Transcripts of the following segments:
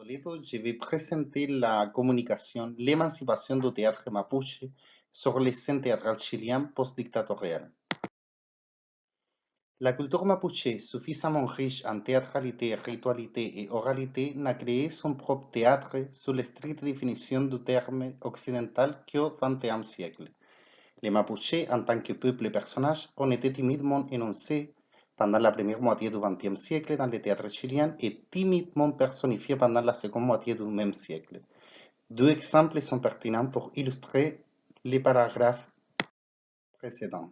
Toledo, je vais présenter la communication L'émancipation du théâtre mapuche sur les scènes théâtrales chiliennes post-dictatoriales. La culture mapuche, suffisamment riche en théâtralité, ritualité et oralité, n'a créé son propre théâtre sous la stricte définition du terme occidental qu'au XXe siècle. Les Mapuches, en tant que peuple et personnage, ont été timidement énoncés pendant la première moitié du XXe siècle dans le théâtre chilien et timidement personnifiés pendant la seconde moitié du même siècle. Deux exemples sont pertinents pour illustrer les paragraphes précédents.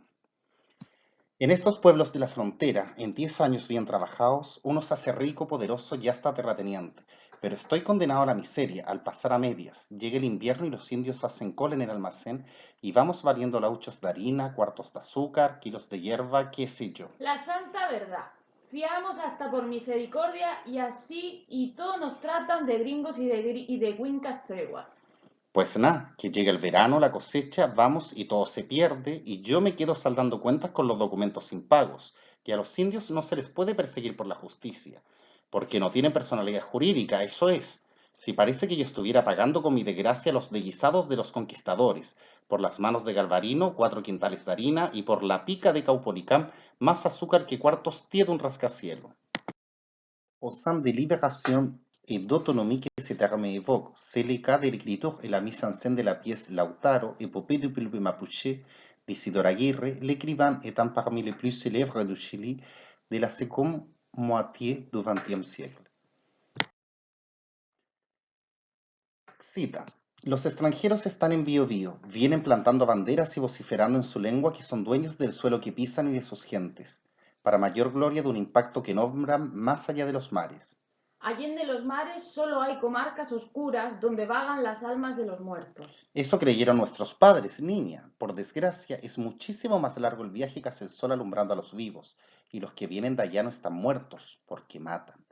En estos pueblos de la frontera, en 10 años bien trabajados, uno se hace rico, poderoso y hasta terrateniente. Pero estoy condenado a la miseria al pasar a medias. Llega el invierno y los indios hacen cola en el almacén y vamos valiendo lauchos de harina, cuartos de azúcar, kilos de hierba, qué sé yo. La santa verdad. Fiamos hasta por misericordia y así y todos nos tratan de gringos y de cuincas treguas. Pues nada, que llega el verano, la cosecha, vamos y todo se pierde y yo me quedo saldando cuentas con los documentos impagos, que a los indios no se les puede perseguir por la justicia, porque no tienen personalidad jurídica, eso es. Si parece que yo estuviera pagando con mi desgracia los deguisados de los conquistadores, por las manos de Galvarino, 4 quintales de harina y por la pica de Caupolicán, más azúcar que cuartos tiene un rascacielos. Au sein de libération et d'autonomie que ce terme évoque, c'est le cas de l'écriture et la mise en scène de la pièce Lautaro, épopée du peuple mapuche d'Isidore Aguirre, l'écrivain étant parmi les plus célèbres du Chili de la seconde moitié du XXe siècle. Cita. Los extranjeros están en Biobío, vienen plantando banderas y vociferando en su lengua que son dueños del suelo que pisan y de sus gentes, para mayor gloria de un impacto que nombran más allá de los mares. Allende los mares solo hay comarcas oscuras donde vagan las almas de los muertos. Eso creyeron nuestros padres, niña. Por desgracia, es muchísimo más largo el viaje que hace el sol alumbrando a los vivos, y los que vienen de allá no están muertos, porque matan.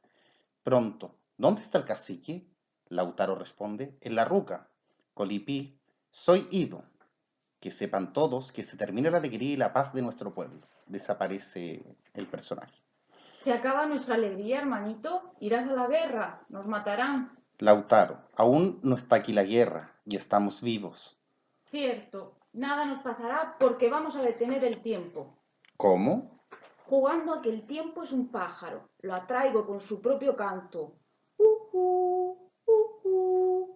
Pronto, ¿dónde está el cacique? Lautaro responde, en la ruca. Colipí, soy ido. Que sepan todos que se termina la alegría y la paz de nuestro pueblo. Desaparece el personaje. Se acaba nuestra alegría, hermanito. Irás a la guerra. Nos matarán. Lautaro, aún no está aquí la guerra, y estamos vivos. Cierto, nada nos pasará porque vamos a detener el tiempo. ¿Cómo? Jugando a que el tiempo es un pájaro. Lo atraigo con su propio canto.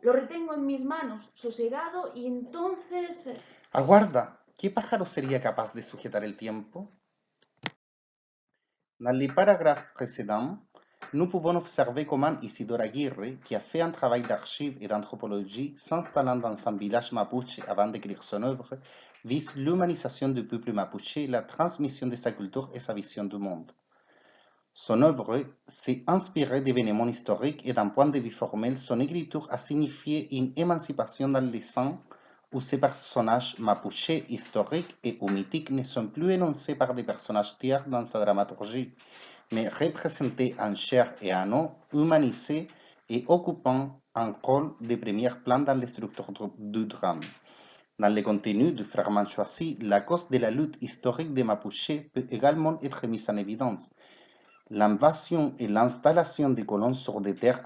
Lo retengo en mis manos, sosegado, y entonces... Aguarda, ¿qué pájaro sería capaz de sujetar el tiempo? Dans les paragraphes précédents, nous pouvons observer comment Isidore Aguirre, qui a fait un travail d'archives et d'anthropologie, s'installant dans un village mapuche avant d'écrire son œuvre, vise l'humanisation du peuple mapuche, la transmission de sa culture et sa vision du monde. Son œuvre s'est inspirée d'événements historiques et d'un point de vue formel, son écriture a signifié une émancipation dans le sens où ces personnages mapuches historiques et ou mythiques ne sont plus énoncés par des personnages tiers dans sa dramaturgie, mais représentés en chair et en eau, humanisés et occupant un rôle de premier plan dans les structures du drame. Dans le contenu du fragment choisi, la cause de la lutte historique des Mapuches peut également être mise en évidence. L'invasion et l'installation des colons sur des terres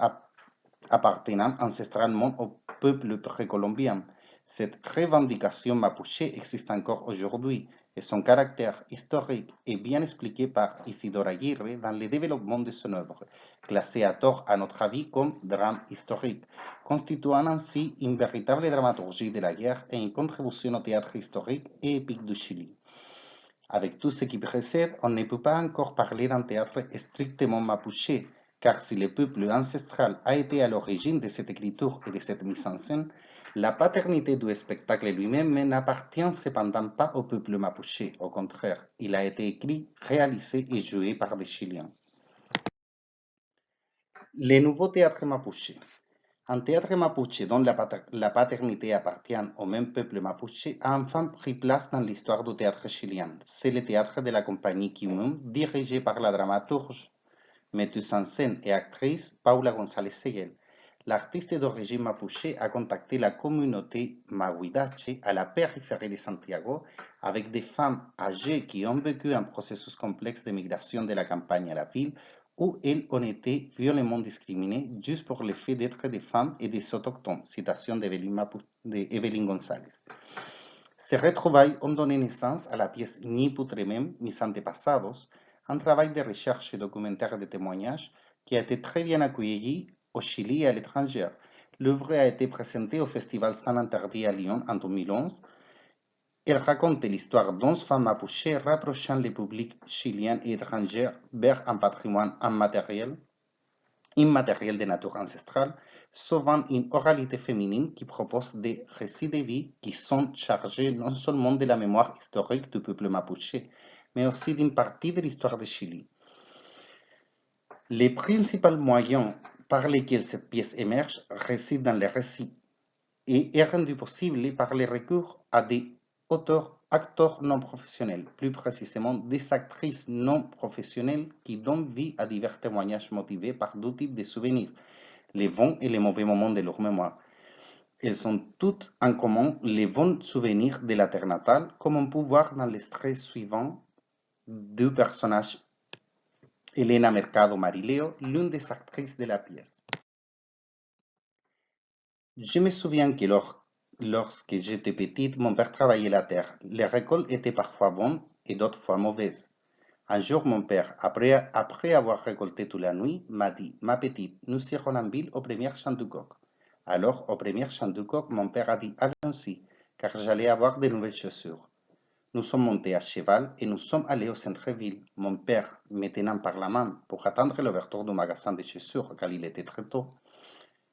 appartenant ancestralement au peuple précolombien. Cette revendication mapuche existe encore aujourd'hui et son caractère historique est bien expliqué par Isidore Aguirre dans le développement de son œuvre, classée à tort à notre avis comme drame historique, constituant ainsi une véritable dramaturgie de la guerre et une contribution au théâtre historique et épique du Chili. Avec tout ce qui précède, on ne peut pas encore parler d'un théâtre strictement mapuche, car si le peuple ancestral a été à l'origine de cette écriture et de cette mise en scène, la paternité du spectacle lui-même n'appartient cependant pas au peuple mapuche, au contraire, il a été écrit, réalisé et joué par des Chiliens. Les nouveaux théâtres mapuche. Un théâtre mapuche dont la paternité appartient au même peuple mapuche a enfin pris place dans l'histoire du théâtre chilien. C'est le théâtre de la compagnie Kimum, dirigé par la dramaturge, metteuse en scène et actrice Paula González Seguel. L'artiste d'origine mapuche a contacté la communauté mahuidache à la périphérie de Santiago avec des femmes âgées qui ont vécu un processus complexe de migration de la campagne à la ville où elles ont été violemment discriminées juste pour le fait d'être des femmes et des autochtones. Citation d'Evelyn González. Ces retrouvailles ont donné naissance à la pièce Ni Putremem, Mis Antepasados, un travail de recherche et documentaire de témoignages qui a été très bien accueilli au Chili et à l'étranger. L'œuvre a été présentée au Festival Sans Interdit à Lyon en 2011. Elle raconte l'histoire d'11 femmes mapuches rapprochant le public chilien et étranger vers un patrimoine immatériel de nature ancestrale, sauvant une oralité féminine qui propose des récits de vie qui sont chargés non seulement de la mémoire historique du peuple mapuche, mais aussi d'une partie de l'histoire du Chili. Les principaux moyens par lesquels cette pièce émerge résident dans les récits et est rendu possible par le recours à des acteurs non professionnels, plus précisément des actrices non professionnelles qui donnent vie à divers témoignages motivés par deux types de souvenirs, les bons et les mauvais moments de leur mémoire. Elles ont toutes en commun les bons souvenirs de la terre natale, comme on peut voir dans l'extrait suivant du personnage Elena Mercado Marileo, l'une des actrices de la pièce. Je me souviens que lorsque j'étais petite, mon père travaillait la terre. Les récoltes étaient parfois bonnes et d'autres fois mauvaises. Un jour, mon père, après avoir récolté toute la nuit, m'a dit: Ma petite, nous irons en ville au premier chant du coq. Alors, au premier chant du coq, mon père a dit: Allons-y, car j'allais avoir de nouvelles chaussures. Nous sommes montés à cheval et nous sommes allés au centre-ville, mon père me tenant par la main pour attendre l'ouverture du magasin de chaussures, car il était très tôt.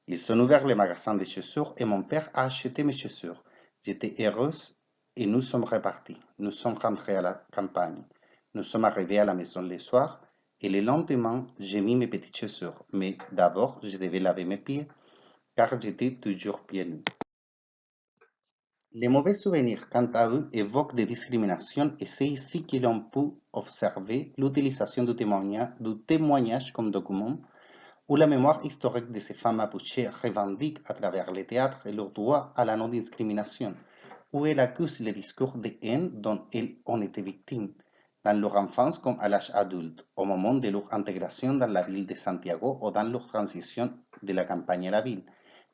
Ils ont ouvert le magasin de chaussures et mon père a acheté mes chaussures. J'étais heureuse et nous sommes repartis. Nous sommes rentrés à la campagne. Nous sommes arrivés à la maison le soir et le lendemain, j'ai mis mes petites chaussures. Mais d'abord, je devais laver mes pieds car j'étais toujours pieds nus. Les mauvais souvenirs, quant à eux, évoquent des discriminations et c'est ici que l'on peut observer l'utilisation du témoignage comme document où la mémoire historique de ces femmes mapuches revendique à travers le théâtre leur droit à la non-discrimination, où elles accusent les discours de haine dont elles ont été victimes, dans leur enfance comme à l'âge adulte, au moment de leur intégration dans la ville de Santiago ou dans leur transition de la campagne à la ville.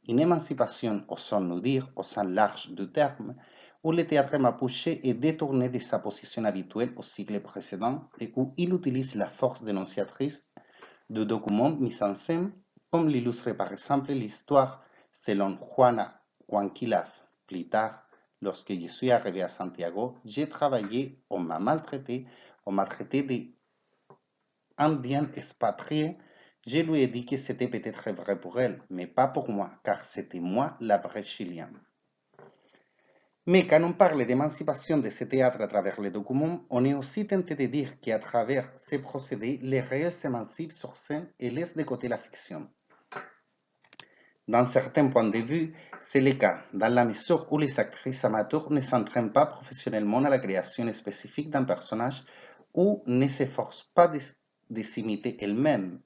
Une émancipation, osons-nous dire, au sens large du terme, où le théâtre mapuche est détourné de sa position habituelle au siècle précédent et où il utilise la force dénonciatrice de documents mis en scène, comme l'illustre par exemple l'histoire selon Juana Huanquilaf. Plus tard, lorsque je suis arrivé à Santiago, j'ai travaillé, on m'a traité d'Indien expatrié. Je lui ai dit que c'était peut-être vrai pour elle, mais pas pour moi, car c'était moi la vraie chilienne. Mais quand on parle d'émancipation de ce théâtre à travers les documents, on est aussi tenté de dire qu'à travers ces procédés, les réels s'émancipent sur scène et laissent de côté la fiction. Dans certains points de vue, c'est le cas, dans la mesure où les actrices amateurs ne s'entraînent pas professionnellement à la création spécifique d'un personnage ou ne s'efforcent pas de s'imiter elles-mêmes.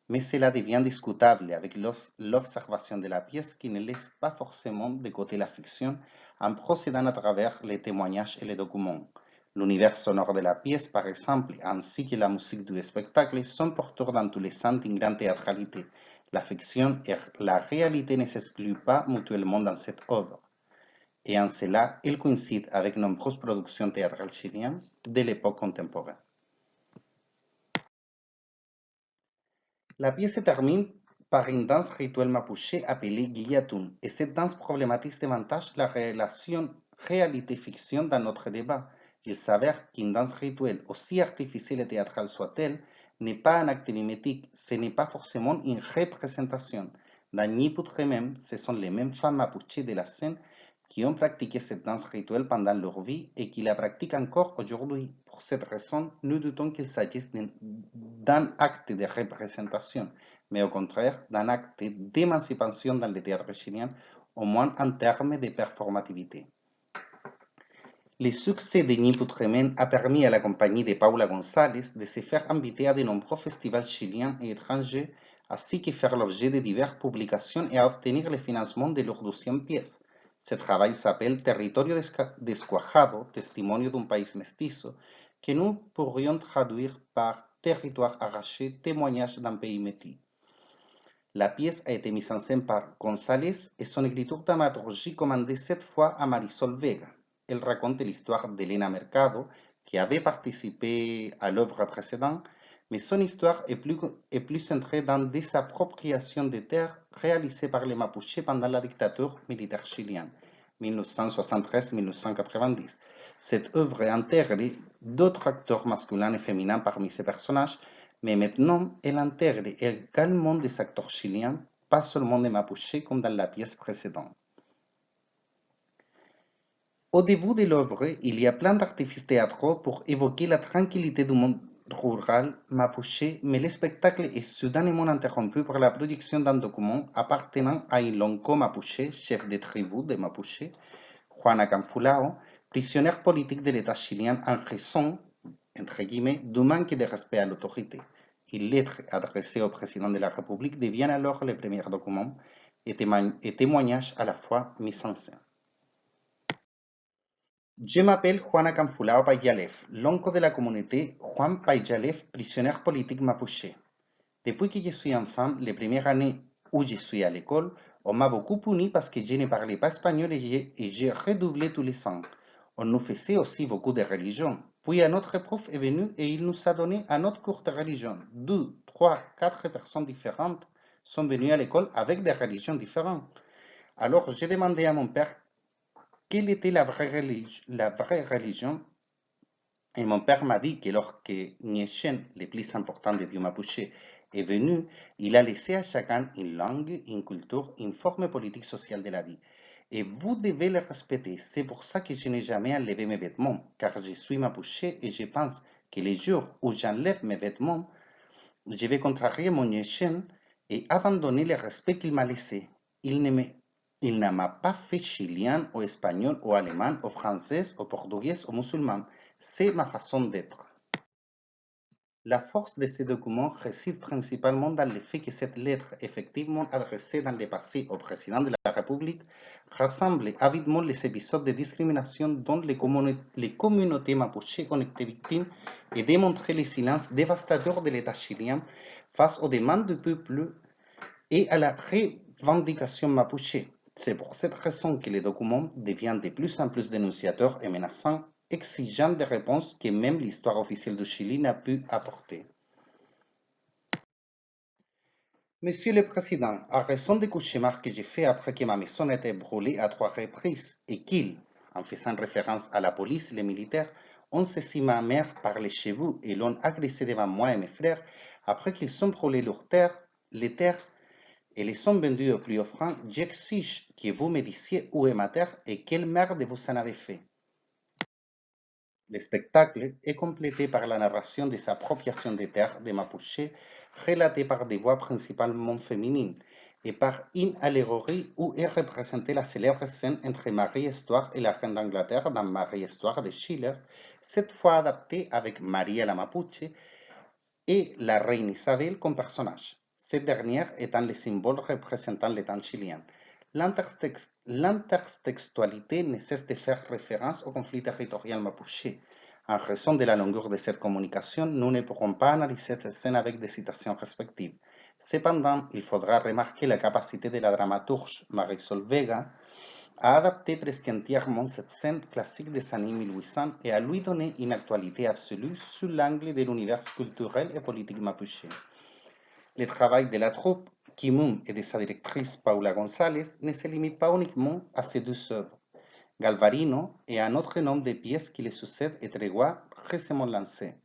Mais cela devient discutable avec l'observation de la pièce qui ne laisse pas forcément de côté la fiction en procédant à travers les témoignages et les documents. L'univers sonore de la pièce, par exemple, ainsi que la musique du spectacle, sont porteurs dans tous les sens d'une grande théâtralité. La fiction et la réalité ne s'excluent pas mutuellement dans cette œuvre. Et en cela, elle coïncide avec nombreuses productions théâtrales chiliennes de l'époque contemporaine. La pièce se termine par une danse rituelle mapuche appelée Guillatun, et cette danse problématise davantage la relation réalité-fiction dans notre débat. Il s'avère qu'une danse rituelle, aussi artificielle et théâtrale soit-elle, n'est pas un acte mimétique, ce n'est pas forcément une représentation. Dans Niputremem, ce sont les mêmes femmes mapuches de la scène qui ont pratiqué cette danse rituelle pendant leur vie et qui la pratiquent encore aujourd'hui. Pour cette raison, nous doutons qu'il s'agisse d'un acte de représentation, mais au contraire d'un acte d'émancipation dans le théâtre chilien, au moins en termes de performativité. Le succès de Niputremem a permis à la compagnie de Paula González de se faire inviter à de nombreux festivals chiliens et étrangers, ainsi que faire l'objet de diverses publications et à obtenir le financement de leur 12e pièce. Ce travail s'appelle Territorio Descuajado, Testimonio d'un país mestizo, que nous pourrions traduire par territoire arraché, témoignage d'un pays métis. La pièce a été mise en scène par González et son écriture dramaturgique commandée cette fois à Marisol Vega. Elle raconte l'histoire d'Elena Mercado, qui avait participé à l'œuvre précédente, mais son histoire est plus centrée dans des appropriations de terres réalisées par les Mapuches pendant la dictature militaire chilienne, 1973-1990. Cette œuvre intègre d'autres acteurs masculins et féminins parmi ses personnages, mais maintenant elle intègre également des acteurs chiliens, pas seulement des Mapuches comme dans la pièce précédente. Au début de l'œuvre, il y a plein d'artifices théâtraux pour évoquer la tranquillité du monde rural mapuche, mais le spectacle est soudainement interrompu par la production d'un document appartenant à un lonco mapuche, chef de tribu de Mapuche, Juana Canfulao, prisonnière politique de l'État chilien en raison, entre guillemets, du manque de respect à l'autorité. Une lettre adressée au président de la République devient alors le premier document et témoignage à la fois mis en scène. Je m'appelle Juana Canfulao Payalev, l'oncle de la communauté Juan Payalev, prisonnier politique mapuche. Depuis que je suis enfant, les premières années où je suis à l'école, on m'a beaucoup puni parce que je ne parlais pas espagnol et j'ai redoublé tous les ans. On nous faisait aussi beaucoup de religion. Puis un autre prof est venu et il nous a donné un autre cours de religion. 2, 3, 4 personnes différentes sont venues à l'école avec des religions différentes. Alors j'ai demandé à mon père quelle était la vraie religion, et mon père m'a dit que lorsque Nietzsche, le plus important des dieux mapuche, est venu, il a laissé à chacun une langue, une culture, une forme politique sociale de la vie. Et vous devez le respecter. C'est pour ça que je n'ai jamais enlevé mes vêtements, car je suis mapuche et je pense que les jours où j'enlève mes vêtements, je vais contrarier mon Nietzsche et abandonner le respect qu'il m'a laissé. Il ne m'a pas fait chilien ou espagnol ou allemand ou français ou portugais ou musulman. C'est ma façon d'être. La force de ces documents réside principalement dans le fait que cette lettre, effectivement adressée dans le passé au président de la République, rassemble avidement les épisodes de discrimination dont les communautés mapuches ont été victimes et démontre le silence dévastateur de l'État chilien face aux demandes du peuple et à la revendication mapuche. C'est pour cette raison que les documents deviennent de plus en plus dénonciateurs et menaçants, exigeant des réponses que même l'histoire officielle du Chili n'a pu apporter. Monsieur le Président, à raison des cauchemars que j'ai faits après que ma maison ait été brûlée à 3 reprises et qu'ils, en faisant référence à la police et les militaires, ont saisi ma mère par les cheveux et l'ont agressée devant moi et mes frères, après qu'ils ont brûlé leurs terres, les terres et les ont vendues au plus offrant, j'exige que vous me disiez où est ma terre et quelle merde vous en avez fait. Le spectacle est complété par la narration des appropriations des terres des Mapuches, relatée par des voix principalement féminines, et par une allégorie où est représentée la célèbre scène entre Marie-Histoire et la reine d'Angleterre dans Marie-Histoire de Schiller, cette fois adaptée avec Maria la Mapuche et la reine Isabelle comme personnage, cette dernière étant le symbole représentant l'État chilien. L'intertextualité ne cesse de faire référence au conflit territorial mapuche. En raison de la longueur de cette communication, nous ne pourrons pas analyser cette scène avec des citations respectives. Cependant, il faudra remarquer la capacité de la dramaturge Marisol Vega à adapter presque entièrement cette scène classique des années 1800 et à lui donner une actualité absolue sous l'angle de l'univers culturel et politique mapuche. Le travail de la troupe Kimum et de sa directrice Paula González ne se limite pas uniquement à ces deux œuvres. Galvarino et un autre nombre de pièces qui les succèdent et Tregua récemment lancées.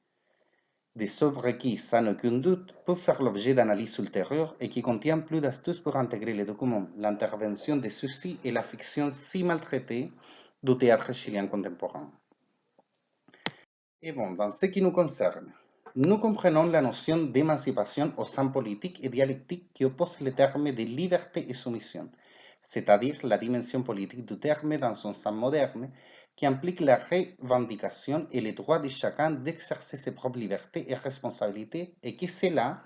Des œuvres qui, sans aucun doute, peuvent faire l'objet d'analyses ultérieures et qui contiennent plus d'astuces pour intégrer les documents, l'intervention de ceux-ci et la fiction si maltraitée du théâtre chilien contemporain. Et bon, dans ce qui nous concerne, nous comprenons la notion d'émancipation au sein politique et dialectique qui oppose les termes de liberté et soumission, c'est-à-dire la dimension politique du terme dans son sens moderne, qui implique la revendication et le droit de chacun d'exercer ses propres libertés et responsabilités, et qui cela,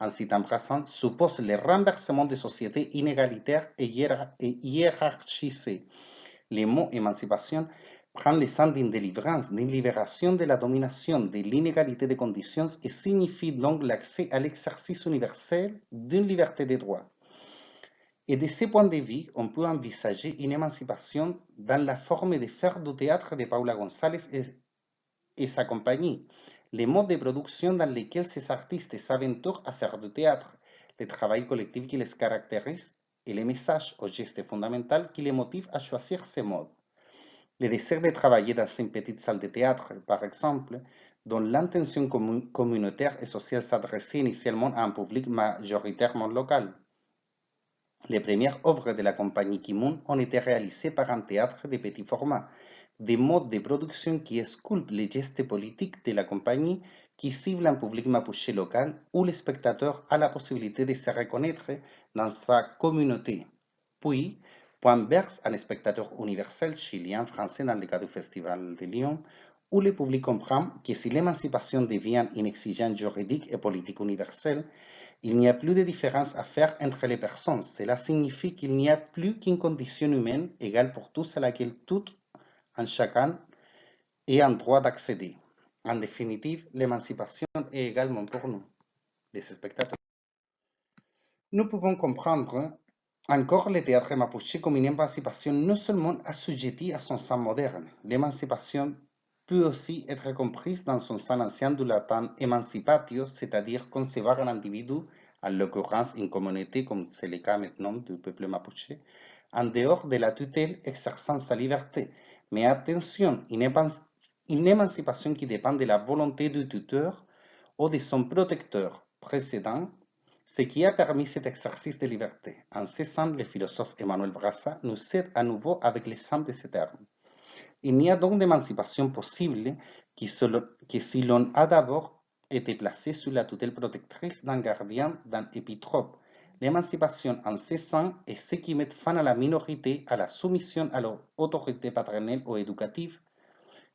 en citant Brassan, suppose le renversement des sociétés inégalitaires et hiérarchisées. Le mot émancipation prend le sens d'une délivrance, d'une libération de la domination, de l'inégalité de conditions et signifie donc l'accès à l'exercice universel d'une liberté de droit. Et de ce point de vue, on peut envisager une émancipation dans la forme de faire du théâtre de Paula González et sa compagnie, les modes de production dans lesquels ces artistes s'aventurent à faire du théâtre, le travail collectif qui les caractérise et les messages ou gestes fondamentaux qui les motivent à choisir ces modes. Le désir de travailler dans une petite salle de théâtre, par exemple, dont l'intention communautaire et sociale s'adressait initialement à un public majoritairement local. Les premières œuvres de la compagnie Kimoun ont été réalisées par un théâtre de petit format, des modes de production qui sculptent les gestes politiques de la compagnie, qui ciblent un public mapuche local où le spectateur a la possibilité de se reconnaître dans sa communauté. Puis, point verse un spectateur universel chilien-français dans le cas du Festival de Lyon, où le public comprend que si l'émancipation devient une exigence juridique et politique universelle, il n'y a plus de différence à faire entre les personnes. Cela signifie qu'il n'y a plus qu'une condition humaine égale pour tous à laquelle tout un chacun ait un droit d'accéder. En définitive, l'émancipation est également pour nous, les spectateurs. Nous pouvons comprendre encore le théâtre mapuche comme une émancipation non seulement assujettie à son sens moderne. L'émancipation peut aussi être comprise dans son sens ancien du latin emancipatio, c'est-à-dire concevoir un individu, en l'occurrence une communauté comme c'est le cas maintenant du peuple mapuche, en dehors de la tutelle exerçant sa liberté. Mais attention, une émancipation qui dépend de la volonté du tuteur ou de son protecteur précédent, ce qui a permis cet exercice de liberté. En ce sens, le philosophe Emmanuel Brassa nous aide à nouveau avec le sens de ce terme. Il n'y a donc d'émancipation possible que si l'on a d'abord été placé sous la tutelle protectrice d'un gardien, d'un épitrope. L'émancipation en ce sens est ce qui met fin à la minorité, à la soumission à l'autorité paternelle ou éducative,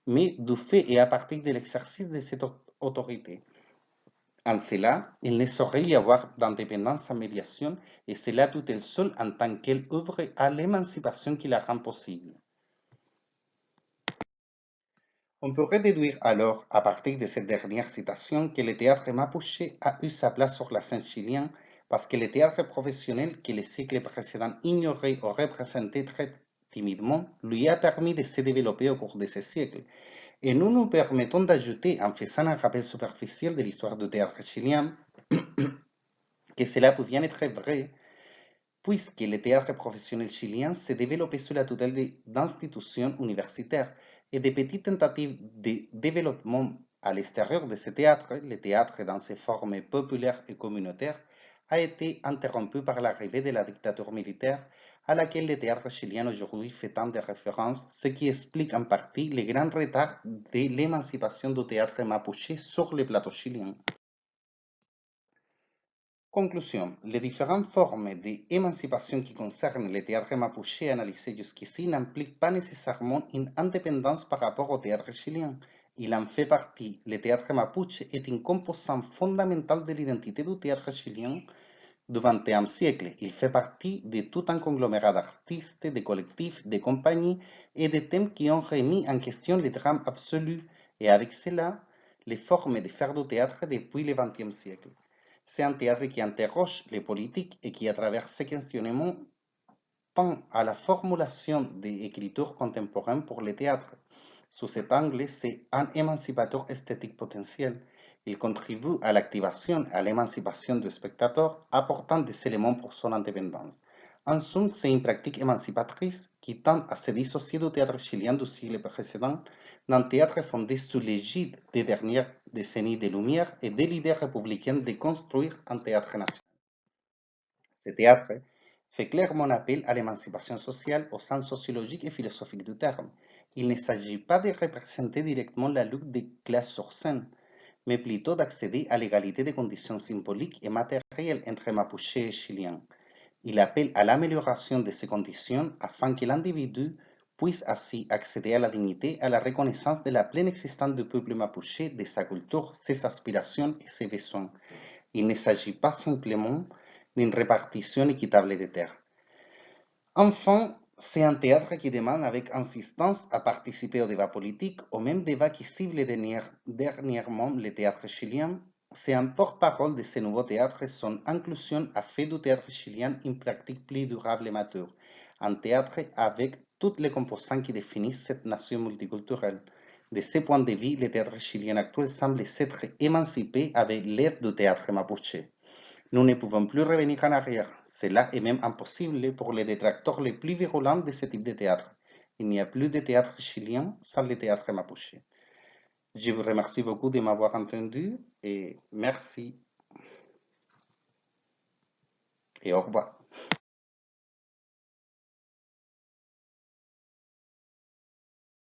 mais du fait et à partir de l'exercice de cette autorité. En cela, il ne saurait y avoir d'indépendance sans médiation, et c'est la tutelle seule en tant qu'elle œuvre à l'émancipation qui la rend possible. On pourrait déduire alors, à partir de cette dernière citation, que le théâtre mapuche a eu sa place sur la scène chilienne parce que le théâtre professionnel que les siècles précédents ignorait ou représentait très timidement lui a permis de se développer au cours de ces siècles. Et nous nous permettons d'ajouter, en faisant un rappel superficiel de l'histoire du théâtre chilien, que cela peut bien être vrai, puisque le théâtre professionnel chilien s'est développé sous la tutelle d'institutions universitaires et de petites tentatives de développement à l'extérieur de ce théâtre, le théâtre dans ses formes populaires et communautaires, a été interrompu par l'arrivée de la dictature militaire à laquelle le théâtre chilien aujourd'hui fait tant de références, ce qui explique en partie le grand retard de l'émancipation du théâtre mapuche sur le plateau chilien. Conclusion. Les différentes formes d'émancipation qui concernent le théâtre mapuche analysées jusqu'ici n'impliquent pas nécessairement une indépendance par rapport au théâtre chilien. Il en fait partie. Le théâtre mapuche est une composante fondamentale de l'identité du théâtre chilien du XXe siècle. Il fait partie de tout un conglomérat d'artistes, de collectifs, de compagnies et de thèmes qui ont remis en question le drame absolu et avec cela les formes de faire du théâtre depuis le XXe siècle. C'est un théâtre qui interroge les politiques et qui, à travers ces questionnements, tend à la formulation des écritures contemporaines pour le théâtre. Sous cet angle, c'est un émancipateur esthétique potentiel. Il contribue à l'activation et à l'émancipation du spectateur, apportant des éléments pour son indépendance. En somme, c'est une pratique émancipatrice qui tend à se dissocier du théâtre chilien du siècle précédent, d'un théâtre fondé sous l'égide des dernières décennies des Lumières et de l'idée républicaine de construire un théâtre national. Ce théâtre fait clairement appel à l'émancipation sociale au sens sociologique et philosophique du terme. Il ne s'agit pas de représenter directement la lutte des classes sur scène, mais plutôt d'accéder à l'égalité des conditions symboliques et matérielles entre Mapuche et Chiliens. Il appelle à l'amélioration de ces conditions afin que l'individu puisse ainsi accéder à la dignité, à la reconnaissance de la pleine existence du peuple mapuche, de sa culture, ses aspirations et ses besoins. Il ne s'agit pas simplement d'une répartition équitable des terres. Enfin, C'est un théâtre qui demande avec insistance à participer au débat politique, au même débat qui cible dernièrement le théâtre chilien. C'est un porte-parole de ce nouveau théâtre. Son inclusion a fait du théâtre chilien une pratique plus durable et mature. Un théâtre avec toutes les composants qui définissent cette nation multiculturelle. De ce point de vue, le théâtre chilien actuel semble s'être émancipé avec l'aide du théâtre mapuche. Nous ne pouvons plus revenir en arrière. Cela est même impossible pour les détracteurs les plus virulents de ce type de théâtre. Il n'y a plus de théâtre chilien sans le théâtre mapuche. Je vous remercie beaucoup de m'avoir entendu et merci et au revoir.